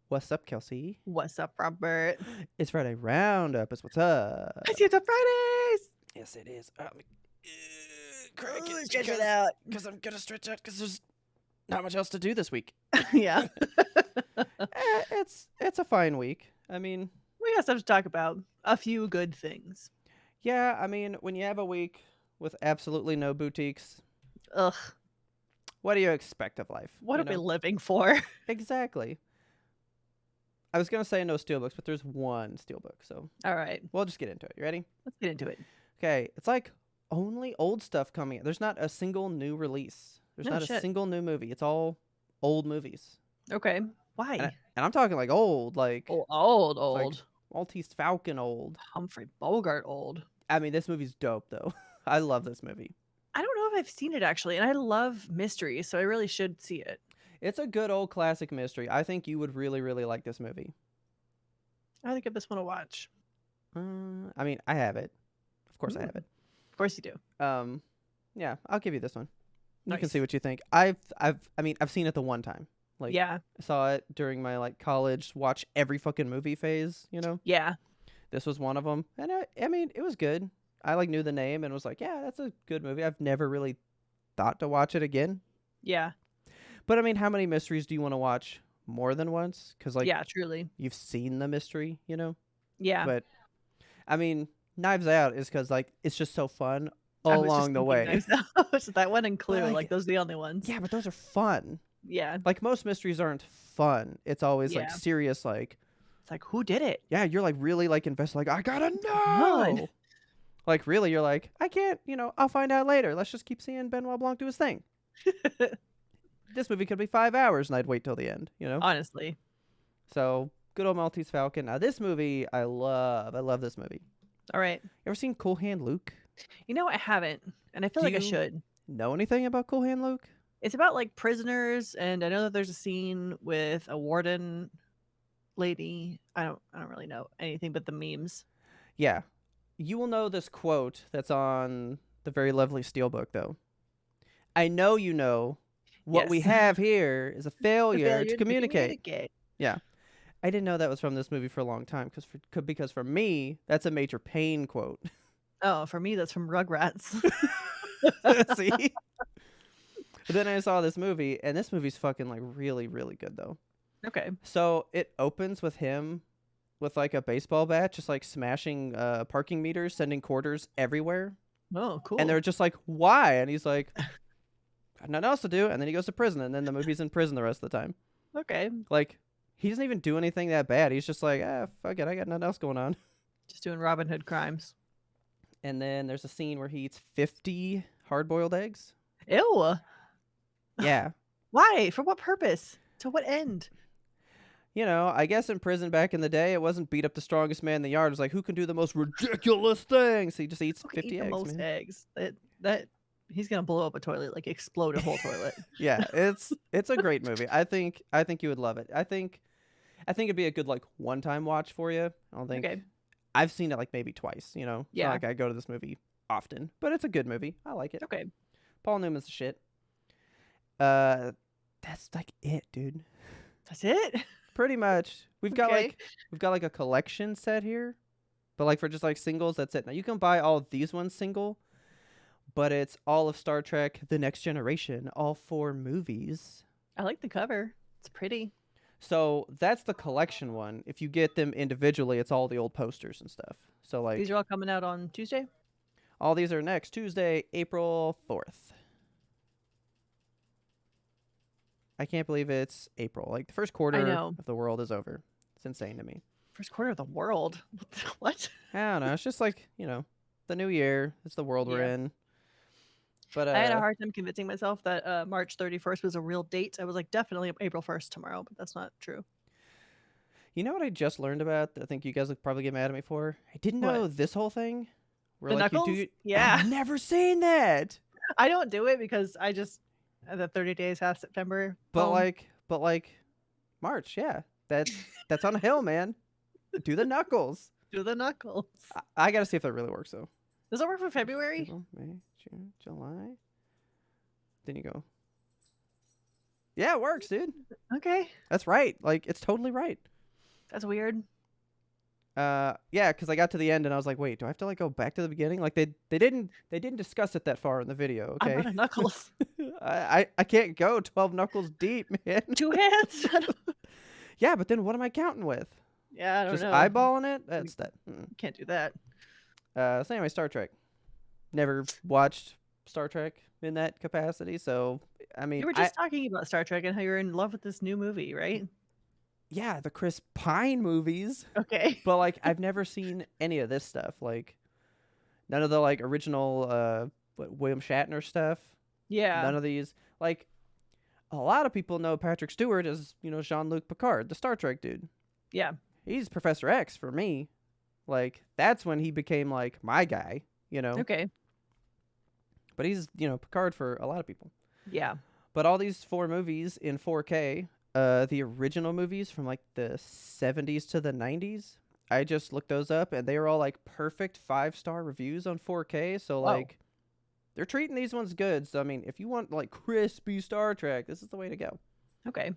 What's up, Kelsey? What's up, Robert? It's Friday Roundup. It's what's up. It's It's Fridays. Yes, it is. Crack it Stretch it out. because I'm gonna stretch out because there's not much else to do this week. Yeah. It's a fine week. I mean, We got stuff to talk about. A few good things. yeah. I mean, when you have a week with absolutely no boutiques, Ugh. what do you expect of life? What you are we know? living for? Exactly. I was gonna say no steelbooks, but there's one steelbook, so All right. we'll just get into it. You ready? Let's get into it. Okay, it's like only old stuff coming. There's not a single new release. There's No not a shit. single new movie. It's all old movies. Okay. And, Why? and I'm talking like old, like Old. Maltese Falcon old. Humphrey Bogart old. I mean, this movie's dope though. I love this movie. I don't know if I've seen it actually, and I love mysteries, so I really should see it. It's a good old classic mystery. I think you would really, really like this movie. I think give this one a watch. I mean, I have it. Of course, I have it. Of course you do. Yeah, I'll give you this one. You can Nice. see what you think. I've seen it the one time. Like, Yeah. I saw it during my like college watch every fucking movie phase. You know, Yeah. this was one of them, and I mean, it was good. I like knew the name and was like, yeah, that's a good movie. I've never really thought to watch it again. Yeah. But I mean, how many mysteries do you want to watch more than once? Because like Yeah, truly. you've seen the mystery, you know. Yeah. But I mean, Knives Out is because like it's just so fun I all was just along the thinking way. Knives Out. So that one and Clue, like- like those are the only ones. Yeah, but those are fun. Yeah. Like most mysteries aren't fun. It's always like Yeah. serious. Like, It's like, who did it? yeah, you're like really like invested. Like, I gotta God. know. Like really, you're like, I can't. You know, I'll find out later. Let's just keep seeing Benoit Blanc do his thing. This movie could be 5 hours, and I'd wait till the end. You know. Honestly. So good old Maltese Falcon. Now this movie, I love. I love this movie. All right. You ever seen Cool Hand Luke? You know, I haven't, and I feel Do like I you- should. Know anything about Cool Hand Luke? It's about like prisoners, and I know that there's a scene with a warden lady. I don't really know anything but the memes. Yeah. You will know this quote that's on the very lovely Steelbook, though. I know you know what we Yes. have here is a The failure to communicate. communicate. Yeah. I didn't know that was from this movie for a long time because for me, that's a Major Payne quote. Oh, for me, that's from Rugrats. See? But then I saw this movie, and this movie's fucking like really, really good, though. Okay. So it opens with him with like a baseball bat, just like smashing parking meters, sending quarters everywhere. Oh, cool. And they're just like, why? And he's like, got nothing else to do. And then he goes to prison. And then the movie's in prison the rest of the time. okay. Like, he doesn't even do anything that bad. He's just like, fuck it. I got nothing else going on. Just doing Robin Hood crimes. And then there's a scene where he eats 50 hard-boiled eggs. Ew. Yeah. Why? For what purpose? To what end? You know, I guess in prison back in the day, it wasn't beat up the strongest man in the yard. It was like, who can do the most ridiculous thing? So he just eats Who can 50 eat the eggs, most man. eggs? That he's gonna blow up a toilet, like explode a whole toilet. Yeah, it's a great movie. I think you would love it. I think it'd be a good like one-time watch for you. I don't think Okay. I've seen it like maybe twice, you know. It's Yeah. not like I go to this movie often, but it's a good movie. I like it. Okay. Paul Newman's the shit. That's like it, dude. That's it. Pretty much. We've got Okay. like a collection set here, but like for just like singles, that's it. Now you can buy all of these ones single, but it's all of Star Trek: The Next Generation, all 4 movies. I like the cover. It's pretty. So that's the collection one. If you get them individually, it's all the old posters and stuff. So like These are all coming out on Tuesday. all these are next Tuesday, April 4th. I can't believe it's April. Like the first quarter know. of the world is over. It's insane to me. First quarter of the world. What? I don't know. It's just like, you know, the new year. It's the world we're Yeah. in. But I had a hard time convincing myself that March 31st was a real date. I was like, definitely April 1st tomorrow, but that's not true. you know what I just learned about that I think you guys would probably get mad at me for? I didn't What? know this whole thing. Where The like knuckles? you do Yeah. I've never seen that. I don't do it because I just the 30 days past September. But boom. like March, yeah. That's on a hill, man. Do the knuckles. Do the knuckles. I gotta see if that really works though. Does it work for February? April, May, June, July. Then you go. Yeah, it works, dude. Okay. That's right. Like, it's totally right. That's weird. Yeah, because I got to the end and I was like, wait, do I have to like go back to the beginning? Like they didn't discuss it that far in the video. I'm Okay, out of knuckles. I can't go 12 knuckles deep, man. 2 hands. Yeah, but then what am I counting with? Yeah, I don't Just know. eyeballing it? That's that. Can't do that. So anyway, Star Trek. Never watched Star Trek in that capacity, so I mean, You were just talking about Star Trek and how you're in love with this new movie, right? yeah, the Chris Pine movies, Okay. but like I've never seen any of this stuff. Like none of the like original William Shatner stuff. Yeah. None of these. Like a lot of people know Patrick Stewart as, Jean-Luc Picard, the Star Trek dude. Yeah. He's Professor X for me. Like that's when he became like my guy, Okay. But he's, Picard for a lot of people. Yeah. But all these 4 movies in 4K, the original movies from like the 70s to the 90s, I just looked those up and they were all like perfect 5-star reviews on 4K. So Whoa. like they're treating these ones good. So I mean, if you want like crispy Star Trek, this is the way to go. Okay.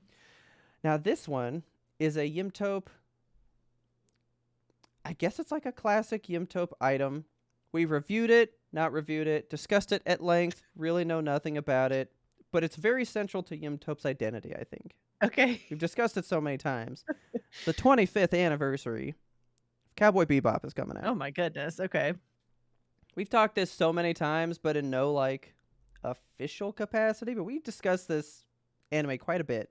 Now this one is a YMBToAP. I guess it's like a classic YMBToAP item. We reviewed it, not reviewed it, discussed it at length, really know nothing about it, but it's very central to YMBToAP's identity, I think. Okay. We've discussed it so many times. The 25th anniversary of Cowboy Bebop is coming out. Oh my goodness. Okay. We've talked this so many times, but in no like official capacity, but we've discussed this anime quite a bit.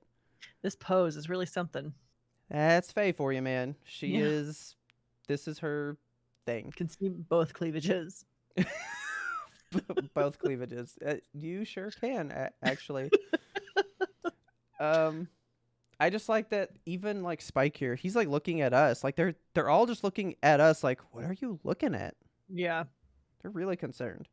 This pose is really something. That's Faye for you, man. Yeah. This is her thing. Can see both cleavages. Both cleavages. You sure can, actually. I just like that even like Spike here, he's like looking at us. Like they're all just looking at us like, what are you looking at? Yeah. They're really concerned.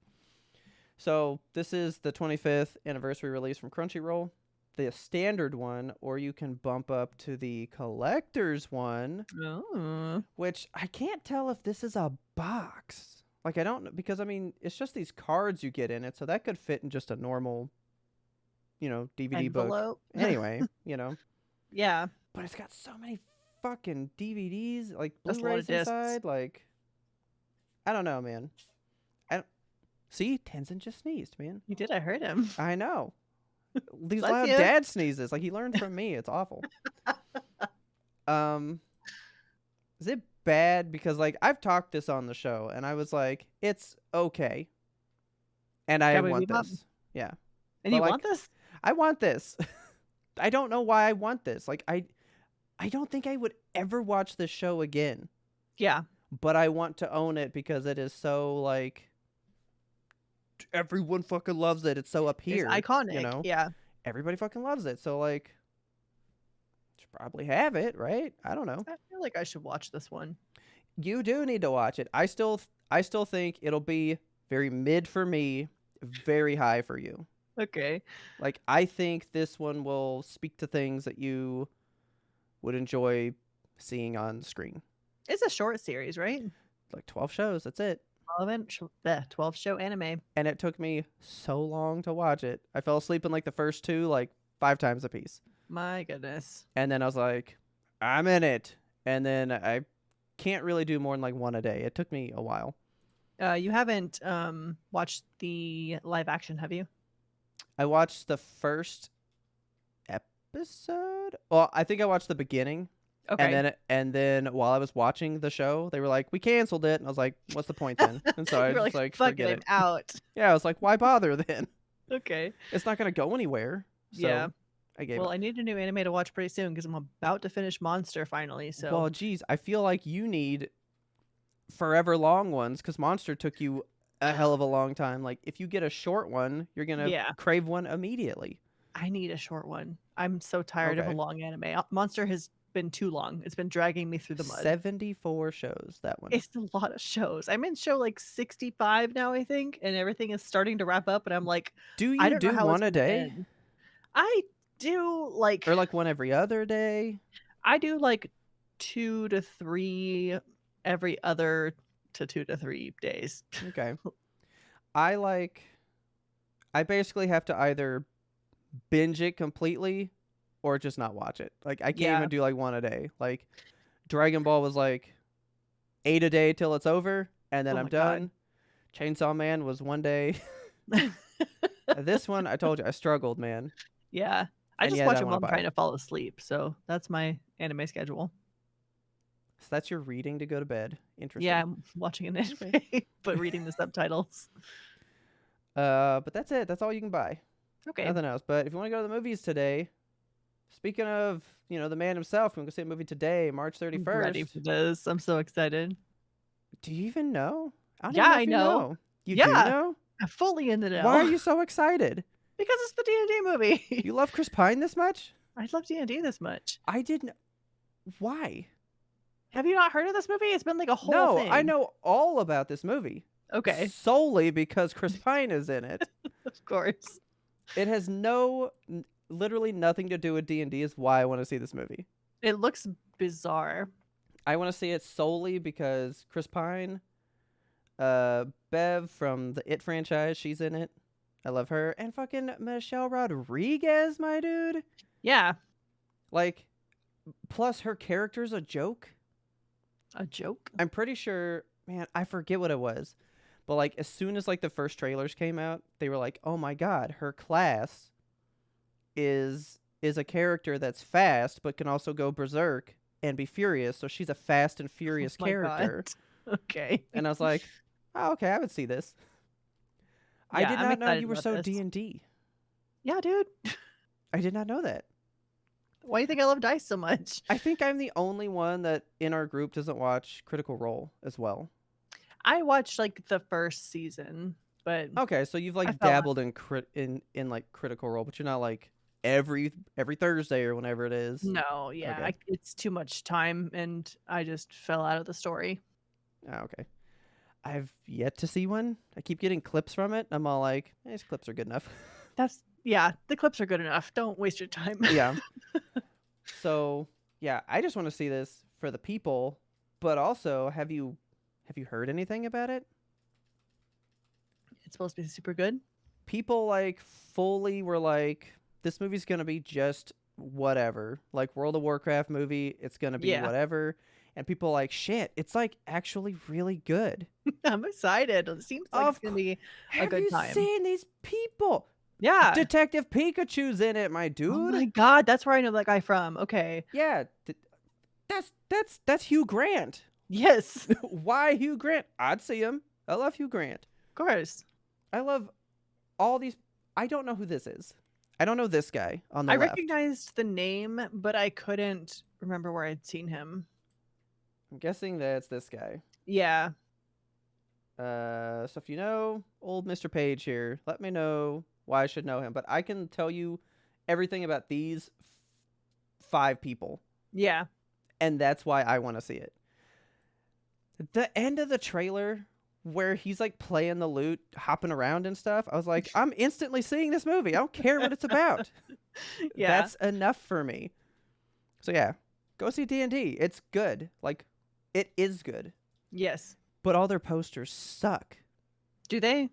So this is the 25th anniversary release from Crunchyroll. The standard one, or you can bump up to the collector's one, Oh. which I can't tell if this is a box. Like I don't know, because I mean it's just these cards you get in it, so that could fit in just a normal, DVD book. Envelope. Anyway, Yeah. But it's got so many fucking DVDs, like That's a lot of Blu-rays discs. inside. Like I don't know, man. See, Tenzin just sneezed, man. You did. I heard him. I know. These Bless loud you. dad sneezes. Like he learned from me. It's awful. Is it bad? Because like I've talked this on the show and I was like, it's okay. And I Cowboy want Bebop? this. Yeah. And But, you like, want this? I want this. I don't know why I want this. Like I don't think I would ever watch this show again. Yeah. But I want to own it because it is so like everyone fucking loves it. It's so up here. It's iconic. Yeah. Everybody fucking loves it. So like should probably have it, right? I don't know. I feel like I should watch this one. You do need to watch it. I still think it'll be very mid for me, very high for you. Okay. Like I think this one will speak to things that you would enjoy seeing on screen. It's a short series, right? Like 12 shows, that's it. 12 show anime. And it took me so long to watch it. I fell asleep in like the first 2 like 5 times a piece. My goodness. And then I was like, I'm in it. And then I can't really do more than like 1 a day. It took me a while. You haven't watched the live action, have you? I watched the first episode. Well, I think I watched the beginning. Okay. And then while I was watching the show, they were like, "We canceled it," and I was like, "What's the point then?" And so I You were was just like, fuck "Forget it, it." I'm out. Yeah, I was like, "Why bother then? Okay. It's not gonna go anywhere." So Yeah. I gave Well, up. I need a new anime to watch pretty soon because I'm about to finish Monster finally. So Well, geez, I feel like you need forever long ones because Monster took you a hell of a long time. Like if you get a short one, you're gonna Yeah. crave one immediately. I need a short one. I'm so tired of a Okay. long anime. Monster has been too long. It's been dragging me through the mud. 74 shows, that one. It's a lot of shows. I'm in show like 65 now, I think, and everything is starting to wrap up. And I'm like, Do I you don't know do how it's one a gonna day? end. I do like Or like one every other day? I do like 2 to 3 every other to 2 to 3 days. Okay. I basically have to either binge it completely or just not watch it. Like I can't Yeah. even do like one a day. Like Dragon Ball was like 8 a day till it's over and then Oh I'm my god. done. Chainsaw Man was one day. This one, I told you I struggled, man. Yeah. I And just yet watch I it want while to I'm buy trying it. to fall asleep, so that's my anime schedule. So that's your reading to go to bed. Yeah, Interesting. I'm watching an Okay. anime, but reading the subtitles. But that's it. That's all you can buy. Okay. Nothing else. But if you want to go to the movies today, speaking of, the man himself, we can go see a movie today, March I'm ready 31st. for this. I'm so excited. Do you even know? I don't Yeah, even know I if you know. know. You do Yeah, know? I'm fully in the Why are know you so excited? because it's the D&D movie. You love Chris Pine this much? I love D&D this much. I didn't. Why? Have you not heard of this movie? It's been like a whole No, I thing. know all about this movie Okay, solely because Chris Pine is in it. of course. It has literally nothing to do with D&D is why I want to see this movie. It looks bizarre. I want to see it solely because Chris Pine, Bev from the It franchise, she's in it. I love her. And fucking Michelle Rodriguez, my dude. Yeah, Like, plus her character's a joke. a joke. I'm pretty sure, man, I forget what it was. But like as soon as like the first trailers came out, they were like, "Oh my god, her class is a character that's fast but can also go berserk and be furious. So she's a fast and Oh furious my god. character." Okay. And I was like, "Oh, okay, I would see this." I Yeah, did I'm not know excited you were about so this. D&D. Yeah, dude. I did not know that. Why do you think I love dice so much? I think I'm the only one that in our group doesn't watch Critical Role as well. I watched like the first season, but Okay, so you've I like fell out. dabbled in like Critical Role, but you're not like every Thursday or whenever it is. No, yeah, Okay. it's too much time, and I just fell out of the story. Oh, okay. I've yet to see one. I keep getting clips from it. I'm all like, these clips are good enough. Yeah, the clips are good enough. Don't waste your time. Yeah. So yeah, I just want to see this for the people. But also, have you heard anything about it? It's supposed to be super good. People like fully were like, this movie's gonna be just whatever. Like World of Warcraft movie, it's gonna be Yeah, whatever. And people like, shit, it's like actually really good. I'm excited. It seems like it's Of gonna course. be a Have good you time. seen these people? Yeah. Detective Pikachu's in it, my Oh dude. my god, that's where I know that guy from. Okay. Yeah, that's Hugh Grant. Yes, of Why Hugh Grant? I'd see him. I love Hugh Grant. course. I love all these. I don't know who this is. I don't know this guy on the I left. recognized the name, but I couldn't remember where I'd seen him. I'm guessing that's this guy. Yeah. So if you know old Mr. Page here, let me know why I should know him. But I can tell you everything about these 5 people, Yeah. and that's why I want to see it. The end of the trailer where he's like playing the lute, hopping around and stuff, I was like, I'm instantly seeing this movie. I don't care what it's about. Yeah. That's enough for me. So yeah, go see D&D. It's good. Like, it is good. Yes. But all their posters suck. Do they?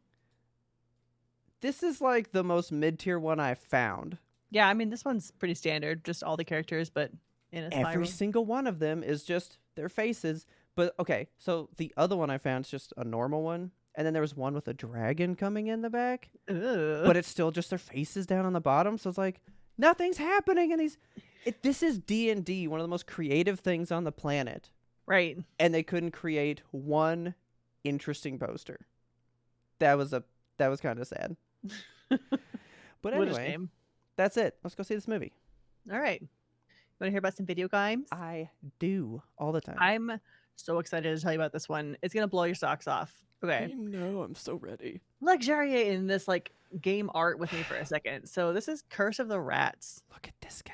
This is like the most mid-tier one I've found. Yeah, I mean this one's pretty standard, just all the characters, but in a Every spiral. single one of them is just their faces. But okay, so the other one I found is just a normal one. And then there was one with a dragon coming in the back. Ugh. But it's still just their faces down on the bottom. So it's like, nothing's happening in these. This is D&D, one of the most creative things on the planet. Right. And they couldn't create one interesting poster. That was kind of sad. But What a anyway, shame. that's it. Let's go see this movie. All right. You want to hear about some video games? I do all the time. I'm so excited to tell you about this one. It's gonna blow your socks off. Okay. know. I'm so ready. Luxuriate in this like game art with me for a second. So this is Curse of the Rats. Look at this guy.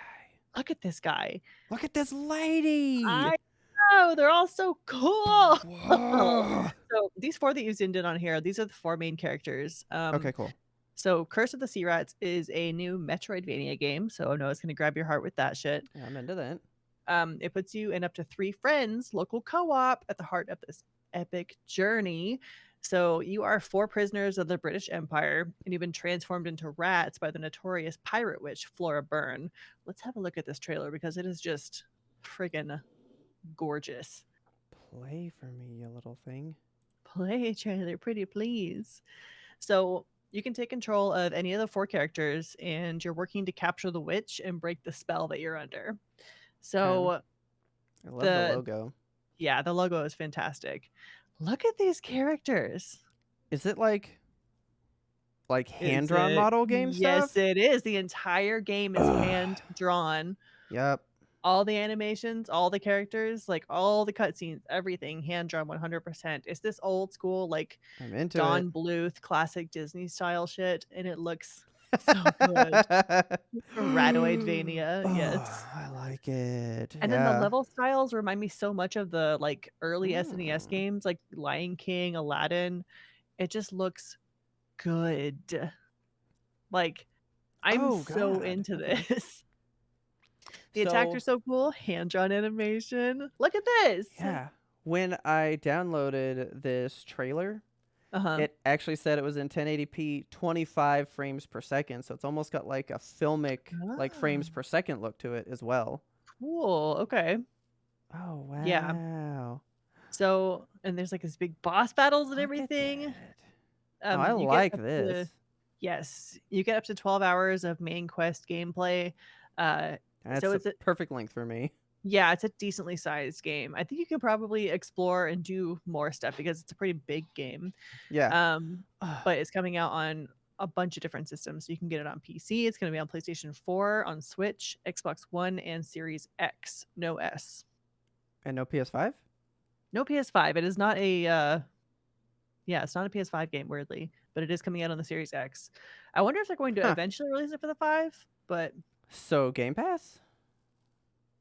Look at this guy. Look at this lady. I know they're all so cool. Whoa. So these 4 that you zoomed in on here, these are the 4 main characters. Okay, cool. So Curse of the Sea Rats is a new Metroidvania game. So I know it's gonna grab your heart with that shit. Yeah, I'm into that. It puts you and up to 3 friends, local co-op, at the heart of this epic journey. So you are four prisoners of the British Empire, and you've been transformed into rats by the notorious pirate witch Flora Byrne. Let's have a look at this trailer because it is just friggin' gorgeous. Play for me, you little thing. Play trailer, pretty please. So you can take control of any of the four characters, and you're working to capture the witch and break the spell that you're under. Okay. So I love the the logo. yeah, the logo is fantastic. Look at these characters. Is it like hand Is drawn it? model game Yes, stuff? it is. The entire game is Ugh. hand drawn. Yep. All the animations, all the characters, like all the cutscenes, everything hand drawn 100%. It's this old school, like I'm into it. Don Bluth classic Disney style shit, and it looks so good. Ratoidvania, Oh, yes. I like it. And then the Yeah. level styles remind me so much of the like early SNES Mm. games, like Lion King, Aladdin. It just looks good. Like, I'm Oh so God. into Okay. this. The attacks are So so cool. Hand-drawn animation. Look at this. yeah, when I downloaded this trailer, Uh-huh. it actually said it was in 1080p, 25 frames per second. So it's almost got like a filmic, like Ah, frames per second look to it as well. cool. Okay. Oh Yeah. wow. So, and there's like this big boss battles and Look at everything. that. Oh, I You get like up to this. yes, you get up to 12 hours of main quest gameplay. Uh, so That's a it's a perfect length for me. yeah, it's a decently sized game. I think you can probably explore and do more stuff because it's a pretty big game. Yeah. Um, Ugh. but it's coming out on a bunch of different systems. So you can get it on PC. It's going to be on PlayStation 4, on Switch, Xbox One, and Series X. No S. And no PS5? No PS5. It is not a yeah, it's not a PS5 game, weirdly, but it is coming out on the Series X. I wonder if they're going to Huh. eventually release it for the 5, but So Game Pass?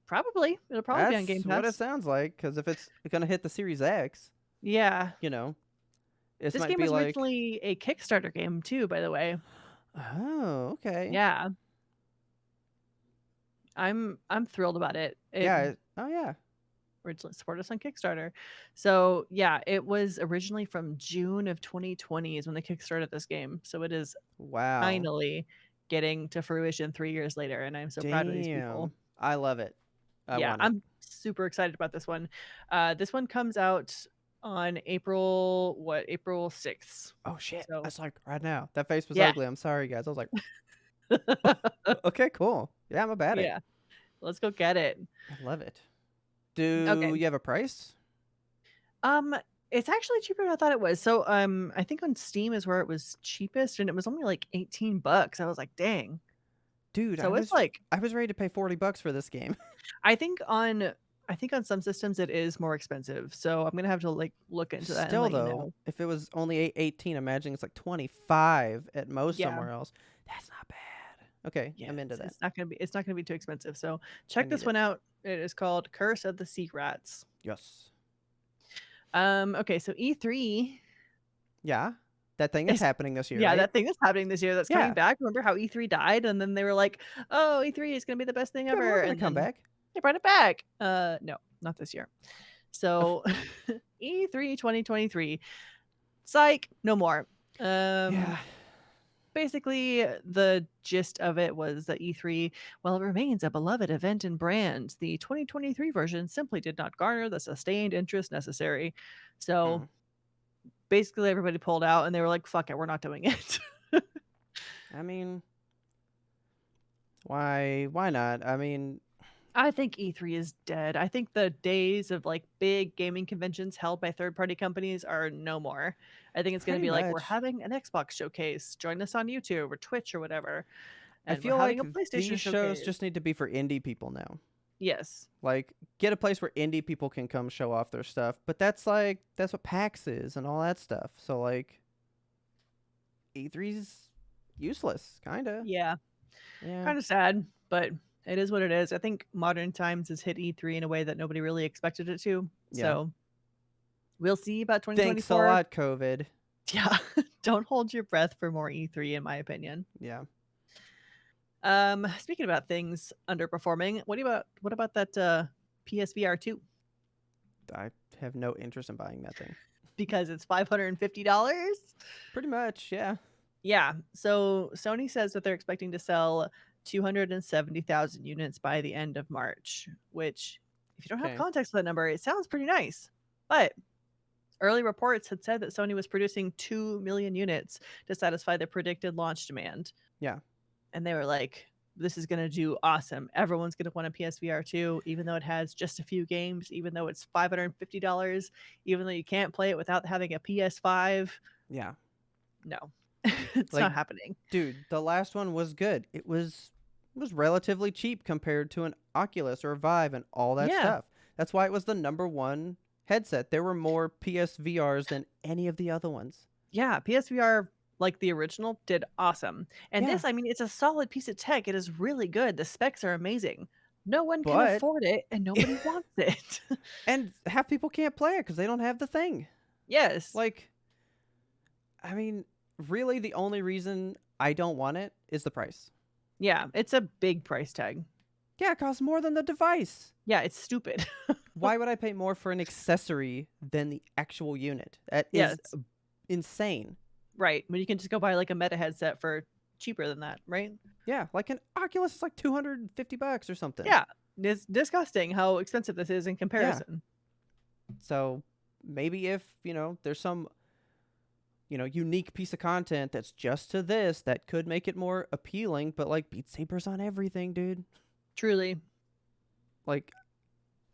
probably. It'll probably be on That's Game what it Pass. sounds like. Because if it's gonna hit the Series X, Yeah. you know, this This might game be was like, originally a Kickstarter game too, by the way. oh, okay, Yeah. I'm thrilled about it. It yeah, oh yeah, originally supported us on Kickstarter. So yeah, it was originally from June of 2020 is when they kickstarted this game. So it is wow, finally getting to fruition 3 years later, and I'm so proud of these people. damn, I love it. I Yeah, want it. I'm super excited about this one. This one comes out on April 6th. Oh shit, So that's like right now. That face was yeah. ugly. I'm sorry, guys. I was like, okay, cool. Yeah, I'm about it. Yeah, let's go get it. I love it. Do Okay. you have a price? Um, it's actually cheaper than I thought it was. So, I think on Steam is where it was cheapest, and it was only like 18 bucks. I was like, dang. Dude, So it's like, I was ready to pay $40 for this game. I think on, I think on some systems it is more expensive. So I'm gonna have to like look into that and Still let you though, know. if it was only 18, imagine it's like 25 at most Yeah. somewhere else. That's not bad. Okay, Yeah, I'm into that. it's not gonna be too expensive. So I check need this it. one out. It is called Curse of the Sea Rats. Yes. Okay, so E3 Yeah. That thing is is happening this year, yeah, right? that thing that's happening this year that's coming Yeah. back. Remember how E3 died and then they were like, "Oh, E3 is gonna be the best thing Yeah, but ever," we're gonna and come then back. they brought it back. No, not this year. So E3 2023. Psych, no more. Yeah. Basically, the gist of it was that E3, while it remains a beloved event and brand, the 2023 version simply did not garner the sustained interest necessary. So Hmm. basically, everybody pulled out and they were like, fuck it, we're not doing it. I mean, why not? I mean, I think E3 is dead. I think the days of like big gaming conventions held by third party companies are no more. I think it's going to pretty be like, we're much. having an Xbox showcase, join us on YouTube or Twitch or whatever. I And we're feel having like a PlayStation these shows showcase. just need to be for indie people now. Yes. Like, get a place where indie people can come show off their stuff. But that's what PAX is and all that stuff. So like E3's useless, kinda. Yeah. Yeah. Kind of sad, but it is what it is. I think modern times has hit E3 in a way that nobody really expected it to. Yeah. So we'll see about Thanks a 2024. lot, COVID. Yeah. Don't hold your breath for more E3 in my opinion. Yeah. Speaking about things underperforming, what about that PSVR 2? I have no interest in buying that thing. because it's $550. Pretty much, yeah. Yeah. So Sony says that they're expecting to sell 270,000 units by the end of March, which, if you don't have Okay. context for that number, it sounds pretty nice. But early reports had said that Sony was producing 2 million units to satisfy the predicted launch demand. Yeah. And they were like, this is going to do awesome. Everyone's going to want a PSVR 2, even though it has just a few games, even though it's $550, even though you can't play it without having a PS5. Yeah. No, it's Like, not happening. dude, the last one was good. It was relatively cheap compared to an Oculus or a Vive and all that Yeah. stuff. That's why it was the number one headset. There were more PSVRs than any of the other ones. Yeah. PSVR, like the original, did awesome. And Yeah. this, I mean, it's a solid piece of tech. It is really good. The specs are amazing. No one can But afford it and nobody wants it. and half people can't play it because they don't have the thing. Yes. Like, I mean, really, the only reason I don't want it is the price. Yeah. It's a big price tag. Yeah, it costs more than the device. Yeah. It's stupid. Why would I pay more for an accessory than the actual unit? That is Yes. insane. Right. When you can just go buy like a Meta headset for cheaper than that, right? Yeah, like an Oculus is like $250 or something. Yeah. It's disgusting how expensive this is in Yeah. comparison. So maybe if, there's some, unique piece of content that's just to this that could make it more appealing, but like Beat Saber's on everything, dude. Truly. Like,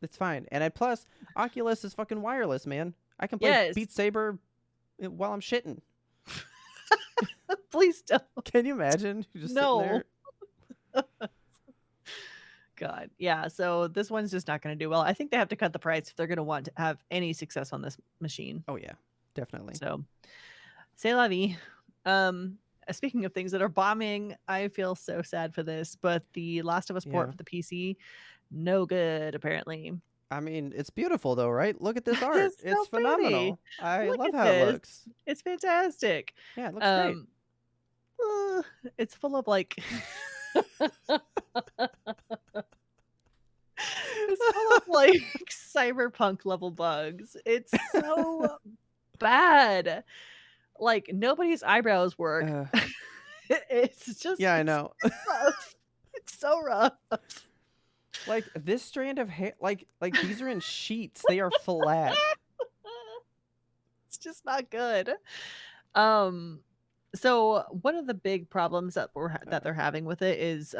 it's fine. And plus, Oculus is fucking wireless, man. I can play Yes. Beat Saber while I'm shitting. Please don't. Can you imagine? You're just No. sitting there. God. Yeah. So this one's just not going to do well. I think they have to cut the price if they're going to want to have any success on this machine. Oh yeah, definitely. So, c'est la vie. Speaking of things that are bombing, I feel so sad for this, but the Last of Us port Yeah. for the PC, no good apparently. I mean, it's beautiful though, right? Look at this art. It's so It's pretty. phenomenal. I Look love at how it this. looks. It's fantastic. Yeah, it looks great. It's full of like it's full of like cyberpunk level bugs. It's so bad. Like nobody's eyebrows work. It's just Yeah, I know. rough. It's so rough. Like this strand of hair, like these are in sheets. They are flat. It's just not good. So one of the big problems that they're having with it is,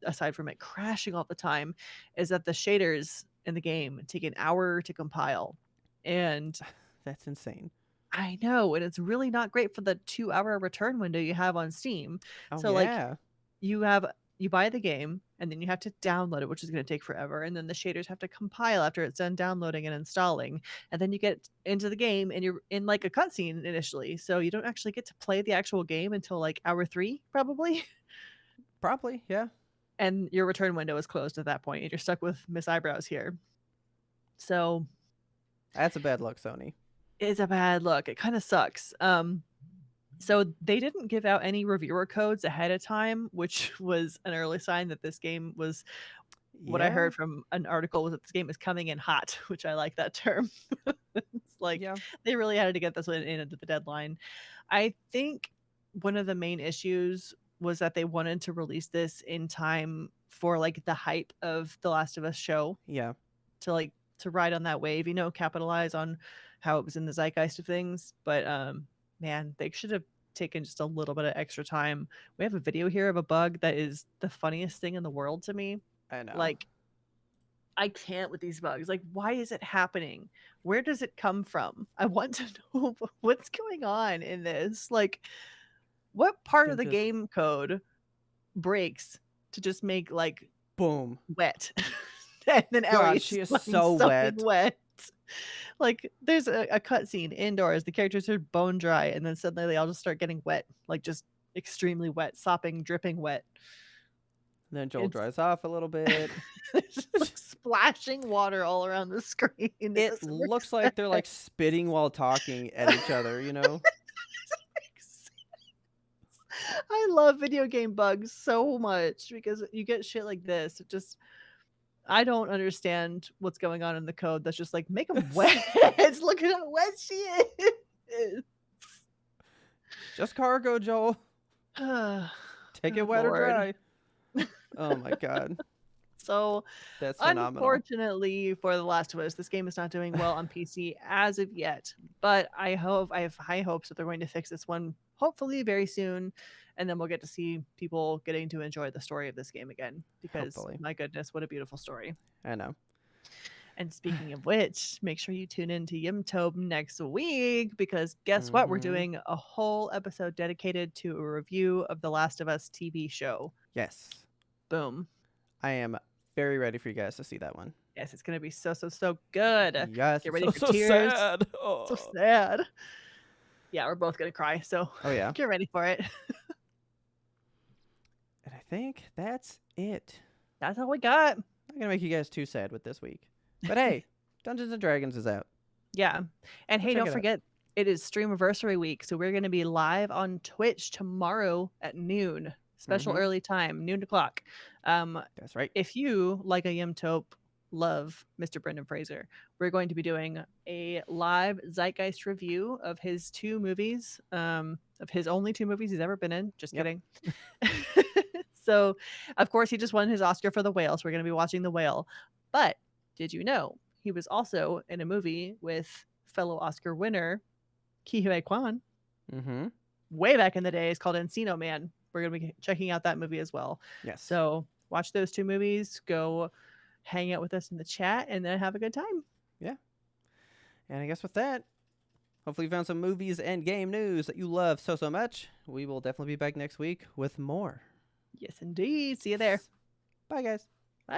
aside from it crashing all the time, is that the shaders in the game take an hour to compile, and That's insane. I know, and it's really not great for the 2-hour return window you have on Steam. Oh So like yeah. you buy the game and then you have to download it, which is going to take forever, and then the shaders have to compile after it's done downloading and installing, and then you get into the game and you're in like a cutscene initially, so you don't actually get to play the actual game until like hour 3 probably. Probably, yeah. And your return window is closed at that point and you're stuck with Miss Eyebrows here. So That's a bad luck, Sony. it's a bad look. It kind of sucks. So they didn't give out any reviewer codes ahead of time, which was an early sign that this game was, what I heard from an article was that this game is coming in hot, which I like that term. It's like Yeah. they really had to get this one in into the deadline. I think one of the main issues was that they wanted to release this in time for like the hype of The Last of Us show, Yeah. to ride on that wave, capitalize on how it was in the zeitgeist of things. But man, they should have taken just a little bit of extra time. We have a video here of a bug that is the funniest thing in the world to me. I know. Like, I can't with these bugs. Like, why is it happening? Where does it come from? I want to know what's going on in this. Like, what part of the Just game code breaks to just make like boom. wet? And then God, Ellie she is fucking so soaking wet. Like, there's a cutscene indoors. The characters are bone dry, and then suddenly they all just start getting wet, like just extremely wet, sopping, dripping wet. Then Joel dries off a little bit. There's just like splashing water all around the screen. It looks like they're like spitting while talking at each other, I love video game bugs so much because you get shit like this. It just, I don't understand what's going on in the code that's just like, "Make them wet." Look at how wet she is. Just cargo, Joel. Oh, Take it wet or Lord. dry. Oh my god. So, That's phenomenal. unfortunately for The Last of Us, this game is not doing well on PC as of yet, but I have high hopes that they're going to fix this one hopefully very soon, and then we'll get to see people getting to enjoy the story of this game again because Hopefully. my goodness, what a beautiful story. I know. And speaking of which, make sure you tune in to YMToAP next week because guess what? We're Mm-hmm. doing a whole episode dedicated to a review of The Last of Us TV show. Yes. Boom. I am very ready for you guys to see that one. Yes, it's gonna be so, so, so good. Yes, Get it's ready so for so tears. sad. So Oh. sad. Yeah, we're both gonna cry, so Oh yeah. get ready for it. And I think that's it. That's all we got. Not gonna make you guys too sad with this week. But hey, Dungeons and Dragons is out. Yeah. And Go hey, check don't it out. forget, it is Streamiversary week, so we're gonna be live on Twitch tomorrow at noon. Special Mm-hmm. early time, noon o'clock. Um, That's right. if you, like a YMToAP, love Mr. Brendan Fraser, we're going to be doing a live Zeitgeist review of his two movies, of his only two movies he's ever been in. Just Yep. kidding. So, of course, he just won his Oscar for The Whale, so we're going to be watching The Whale. But did you know he was also in a movie with fellow Oscar winner Ke Huy Quan Mm-hmm. way back in the day? It's called Encino Man. We're going to be checking out that movie as well. Yes. So, watch those two movies, go hang out with us in the chat, and then have a good time. Yeah. And I guess with that, hopefully you found some movies and game news that you love so so much. We will definitely be back next week with more. Yes, indeed. See you there. Bye guys. Bye.